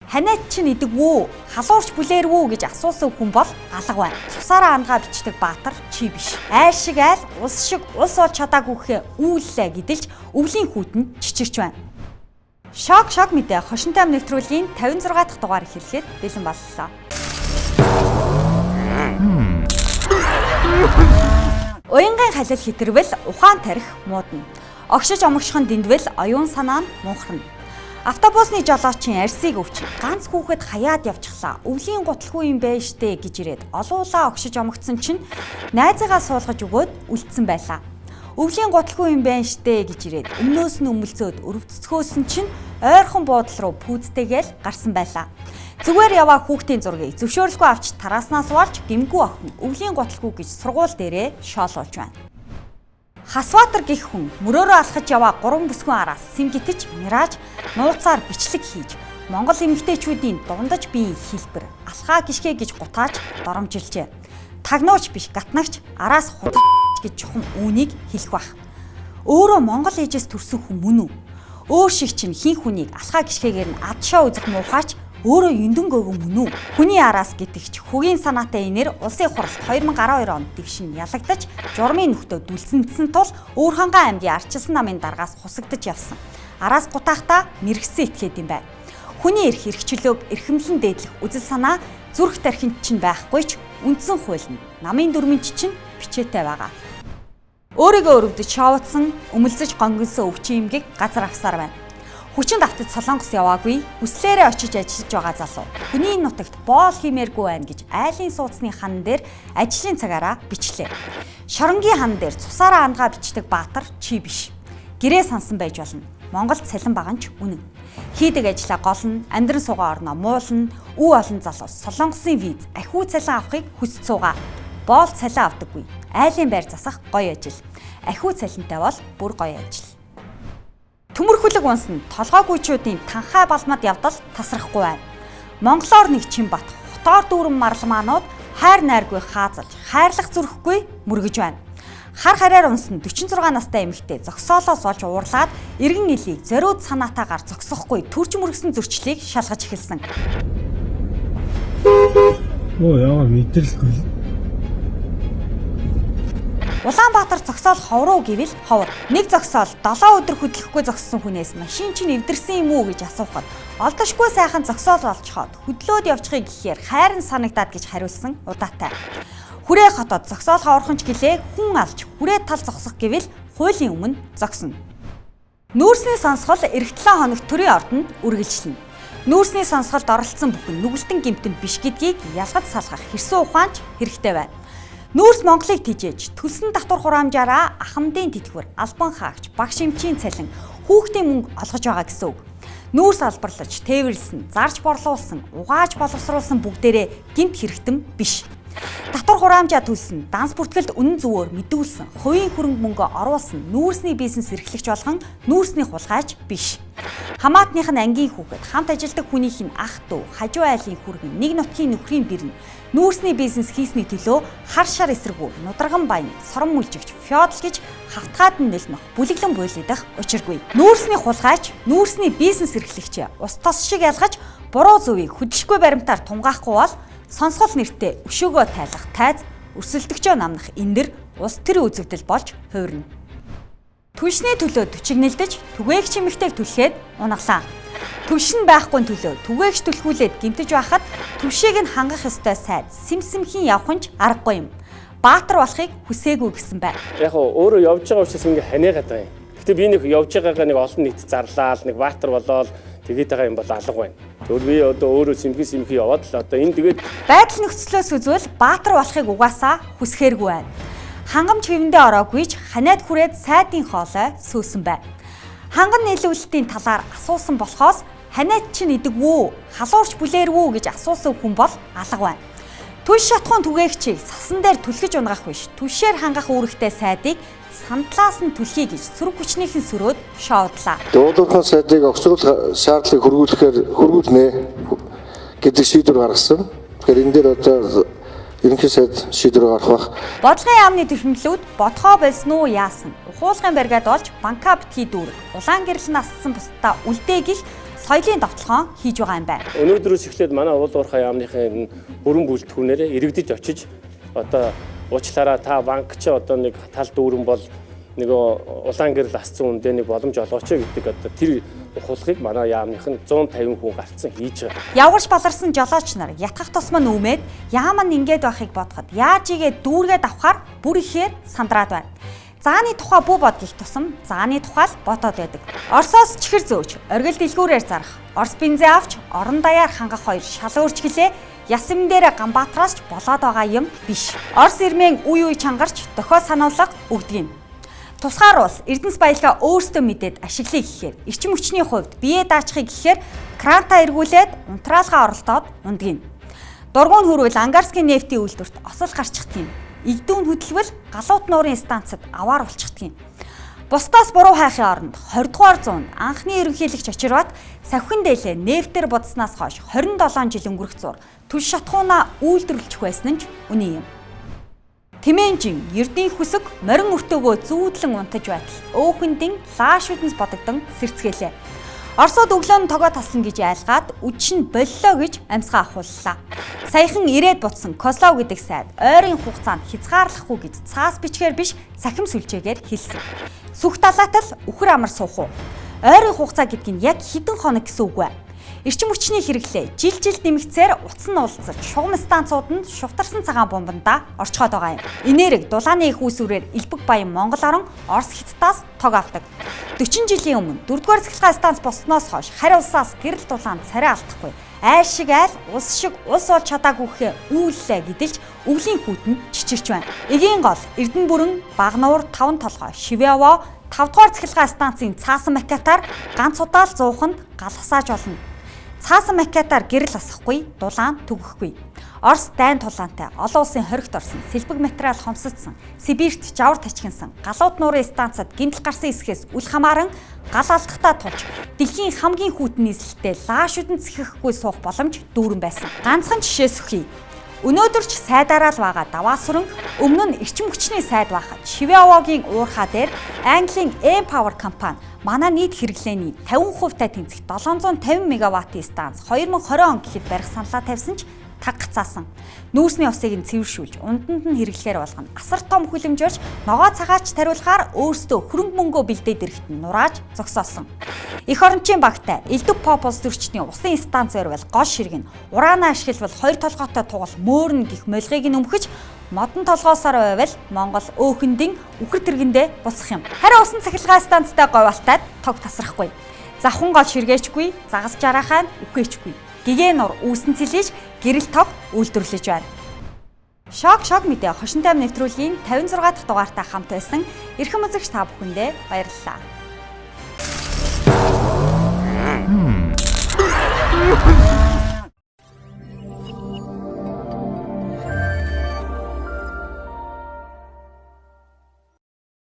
Ханиад чинь идэгвүү, халуурч бүлээрвүү гэж асуусан хүн бол алга байна. Цусаараа ангаа бичдэг Баатар чи биш. Айл шиг айл, ус шиг ус бол чадаагүйхээ үүллээ гэдэлж өвлийн хүүтэн чичирч байна. Шок мэдээ хошинтой ам нэвтрүүлгийн 56 дахь дугаар эхлэхэд бэлэн боллоо. Уянгийн халил хитэрвэл ухаан тарих муудна. Огшиж омогшхон дэндвэл оюун санаа нь мунхарна. Автобусны жолоочийн арсыг өвч ганц хүүхэд хаяад явчихлаа. Өвлийн гуталгүй юм байна штэ гэж ирээд олуулаа огшиж омогдсон чинь найзаагаа суулгаж өгөөд үлдсэн байлаа. Өвлийн гуталгүй юм байна штэ гэж ирээд өмнөөс нь өмөлцөөд өрөвцгөөсөн чинь ойрхон буудлын руу пүүдтэйгээл гарсан байлаа. Зүгээр яваа хүүхдийн зургийг зөвшөөрлгүй авч тарааснаас болж гэмгүй охин өвлийн гуталгүй гэж сургууль дээрээ шоолуулж байна. Хасватар гэх хүн мөрөөрөө алхаж яваа 3 бүсгүйн араас сэмгитэж мираж нууцаар бичлэг хийж Монгол эмэгтэйчүүдийн дундаж биеийн хэлбэр алхаа гიშгэ гэж гутааж доромжилжээ. Тагнууч биш гатнагч араас худалж гэж чухам үүнийг хэлэх бах. Өөрөө Монгол ээжээс төрсөн хүн мөн үү? Өөр шиг чинь хин хүнийг алхаа гიშгэгээр нь адшаа үзэх муухайч өөрөө юндэн гөөгөн мөн үү? Хүний араас гэтгч хөгийн санаатай инээр улсын хурлд 2012 онд дэвшин ялагдаж журмын нөхдөд дүлцэндсэн тул Өөрхангай аймгийн Арчилсан намын даргаас хусагдж явсан. Араас гутаахта мэрэгсэн этгээд юм байна. Хүний эрх хэрэгчлөөг эрхэмлэн дээдлэх үзэл санаа зүрх тархинд чинь байхгүй ч үндсэн хууль нь намын дүрмийн чинь бичээтэй байгаа. Өөрийгөө өрөвдөж шоудсан, өмөлзөж гонгонсон өвчин эмгэг газар авсаар байна. Хүчин давтаж Солонгос яваагүй, хүслээрээ очиж ажиллаж байгаа залуу. Хүний нутагт боол хиймээргүй байна гэж айлын сууцны хан дээр ажлын цагаараа бичлээ. Шоронгийн хан дээр цусаараа ангаа бичдэг Баатар чи биш. Гэрээ сансан байж болно. Монголд цалин бага нь ч үнэн. Хийдэг ажлаа гол нь, амьдран суугаа орноо муулна, үе олон залуу Солонгосын виз, ахиу цалин авахыг хүсэж суугаа. Боол цалин авдаггүй. Айлын байр засах гоё ажил. Ахиу цалинтай бол бүр гоё ажил. Төмөрхөлөг унсна толгойгүйчүүдийн танхай балмад явдал тасрахгүй байна. Монголоор нэг Чинбат хотоор дүүрэн марлмаанууд хайр найргүй хаазалж, хайрлах зүрхгүй мөргөж байна. Хар хараар унсна 46 настай эмэгтэй зогсоолоос олж уурлаад эргэн илийг зориуд санаатаагаар зогсохгүй төрж мөргсөн зөрчлийг шалгаж эхэлсэн. Яа мэдрэлгүй. Улаанбаатар зогсоол ховруу гэвэл ховор. Нэг зогсоол 7 өдөр хөдлөхгүй зогссон хүнээс машин чинь эвдэрсэн юм уу гэж асуухад олдошгүй сайхан зогсоол олцоход хөдлөөд явчихыг гэхээр хайрын санагдаад гэж хариулсан удаатай. Хүрээ хотод зогсоол ховорхонч гэлээ хүн алж хүрээ тал зогсох гэвэл хуулийн өмнө зогсно. Нүүрсний сонсгол эх 7 хоног төрийн ордонд үргэлжлэнэ. Нүүрсний сонсголд оролцсон бүхэн нүгэлтэн гэмтэн биш гэдгийг ялгаж салгах хэрсэн ухаанч хэрэгтэй байна. Нүүрс Монголыг тижээж төлсөн татвар хураамжаараа ахмадын тэтгэвэр, албан хаагч, багш эмчийн цалин, хүүхдийн мөнгө олгож байгаа гэсэн үг. Нүүрс албарлаж, тээвэрлсэн, зарж борлуулсан, угааж боловсруулсан бүгдээрээ гэмт хэрэгтэн биш. Татвар хураамжаа төлсөн, данс бүртгэлд үнэн зөвөөр мэдүүлсэн, хувийн хөрөнгө мөнгө оруулсан, нүүрсний бизнес эрхлэгч болгон нүүрсний хулгайч биш. Хамаатных нь ангийн хүүхэд, хамт ажилладаг хүнийх нь ах дүү, хажуу айлын хүргэн, нэг нутгийн нөхрийн бэрн, нүүрсний бизнес хийсний төлөө хар шар эсрэгүү, нудраган баян, сорон мүлжигч, феодал гэж хавтгаад нь нөлнөх, бүлэглэн буйлдах учиргүй. Нүүрсний хулгайч, нүүрсний бизнес эрхлэгч ус тос шиг ялгаж, буруу зөвийг хөдөлгөхгүй баримтаар тунгаахгүй бол сонсгол нэртэй өшөөгөө тайлах тайз, өрсөлдөгчөө намнах эндэр ус тэр үзэгдэл болж хувирна. Түлшний төлөө түчигнэлдэж, түгээгч эмэгтэйг түлхээд унаглаа. Түвшин байхгүй төлөө түгээгч түлхүүлээд гэмтэж байхад түвшийг нь хангах ёстой сайд сэмсэмхийн явханч аргагүй юм. Баатар болохыг хүсээгүй гэсэн байна. Яг өөрөө явж байгаа учраас ингээ ханиагаад байгаа юм. Гэтэ би нэг явж байгаагаа нэг олон нийт зарлаад нэг баатар болоод тэгээд байгаа юм бол алга байна. Тэгвэл би одоо өөрөө сэмхи яваад л одоо энэ тэгээд байдал нөхцлөөс үзвэл баатар болохыг угаасаа хүсэхэргүй байна. Хангамж хэвэндээ ороогүйч ханиад хүрээд сайдын хоолой сөөсөн байна. Ханган нийлүүлэлтийн талаар асуусан болохоос ханиад чинь идэгвүү, халуурч бүлээрвүү гэж асуусан хүн бол алга байна. Түлш шатхуун түгээгчийг сасан дээр түлхэж унгах биш, түлшээр хангах үүрэгтэй сайдыг сандлаас нь түлхий гэж сөрөг хүчнийхэн сөрөөд шоодлаа. Дуулуурхай сайдыг огцруулах шаардлагыг хөрвүүлнэ гэдэг шийдвэр гаргасан. Тэгэхээр энэ дээр одоо ерөнхий сайд шийдвэр гаргах бах. Бодлогын яамны төвхмлүүд бодхоо болсон уу яасан? Ухуулгын баригад олж банка битгий дүүрэг. Улаан гэрэл нассан бусдаа үлдээгих соёлын довтлогоо хийж байгаа юм байна. Өнөөдрөөс эхлээд манай уул уурхай яамныхын бүрэн бүлтгүүнээрээ иргэдэж очиж одоо уучлаарай та банк чи одоо нэг тал дүүрэн бол нэг улаан гэрэл асцсан үндэ нэг боломж олгооч гэдэг одоо тэр ухуулгыг манай яамных нь 150 хүн гарцсан хийж байгаа. Явгарч баларсан жолооч нар ятгах тусмаа нүүмээд яам нь ингээд байхыг бодоход яаж игээд дүүргээд авахаар бүр ихээр сандраад байна. Зааны тухай бүү бод гих тусам зааны тухай л бодоод байдаг. Оросоос чихэр зөөж, оргил дэлгүүрээр зарах, Орос бензин авч, орон даяар хангах хоёр шал өөрч гэлээ ясмын дээр Ганбаатараас ч болоод байгаа юм биш. Орос ирмэн үе чангарч дохио сануулга өгдөг юм. Тусгаар улс Эрдэнэс баялгаа өөрсдөө мэдээд ашиглая гэхээр эрчим хүчний хувьд бие даачхыг гэхээр кранта эргүүлээд унтраалгаа оролдоод ундгийг. Дургуун хөрвөл ангарскийн нефтийн үйлдвэрт осол гарчихдаг юм. Игдүүн хөдөлгөл галуут нуурын станцад аваар болчихдаг юм. Бусдаас буруу хайхын оронд 20 дугаар зуунд анхны ерөнхийлөгч очирват савхин дээлээ нефтээр будснаас хойш 27 жил өнгөрөх зур түл шатхуунаа үйлдвэрлэж байсан нь ч үнэн юм. Тэмээнжин Ердийн хүсэг морин өртөөгөө зүүдлэн унтаж байтал өөхөндийн лааш үдэнс бодогдсон сэрцгээлээ. Оросууд өглөө нь тогоо таслан гэж айлгаад үдшин боллоо гэж амьсгаа ахууллаа. Саяхан ирээд бутсан Кослов гэдэг сайд ойрын хугацаанд хязгаарлахгүй гэж цаас бичгээр биш цахим сүлжээгээр хэлсэн. Сүх далаатал үхэр амар суух уу? Ойрын хугацаа гэдэг нь яг хэдэн хоног гэсэн үг вэ? Эрчим хүчний хэрэглээ жил нэмэгцээр утас нь уулзаж шугам станцууд нь шувтарсан цагаан бомбондоо орчхоод байгаа юм. Энерги дулааны их үүсвэрээр Элбэг Баян Монгол орон Орос Хятадаас тог авдаг. 40 жилийн өмнө 4-р цахилгаан станц босноос хойш харь улсаас гэрэл дулаанд царай алдахгүй. Айл шиг айл, ус шиг ус бол чадаагүйхээ үүллээ гэдэлж өвлийн хүүтэн чичирч байна. Эгийн гол Эрдэнэ бүрэн, Багнуур, Таван толгой, Шивяво 5-р цахилгаан станцын цаасан макетаар ганц удаал зууханд галхасааж болно. Цаасан макетаар гэрэл асахгүй, дулаан түгэхгүй. Орос дайн тулаантай олон улсын хоригт орсон, сэлбэг материал хомсдсон, Сибирт жавар тачигнсан, галууд нуурын станцад гэмтэл гарсан эсхээс үл хамааран гал алдахтаа тулж дэлхийн хамгийн хүйтэн нийслэлтэй лааш үдэн цэхэхгүй суух боломж дүүрэн байсан. Ганцхан жишээс өгье. Өнөөдөр ч сайдаараа л байгаа даваасран өмнө нь эрчим хүчний сайд байхад Шивяовогийн уурхаа дээр Английн Empower компани манай нийт хэрэглээний 50% тэнцэх 750 мегаваттын станц 2020 он гэхэд барих саналаа тавьсан ч таг гацаасан. Нүүрсний усыг нь цэвэршүүлж, унданд нь хэрэглэхээр болгоно. Асар том хүлэмжөөрч ногоо цагаач тариулахаар өөрсдөө хөрөнгө мөнгөө бэлдээд ирэхэд нь нурааж зогсоосон. Эх орончийн багтай Элдв Популс төрчдийн усын станц ойрвол гол ширэг нь ураана ашиглавал хоёр толгойтой тугал мөөрн гих молгыг нь өмхөж модон толгоосоор байвал Монгол өөхөндийн үхэр тэргэндээ буцах юм. Харин усан цахилгаан станцтай говьалтаад тог тасрахгүй. Завхан гол ширгээчгүй, загас жарахаа нь үхээчгүй. Гэгээ нур үүсэн цэлж гэрэл тог үйлдвэрлэж байна. Шок мэдээ хошин тайм нэвтрүүлгийн 56 дахь дугаартай хамт байсан эрхэм үзэгч та бүхэндээ баярлалаа.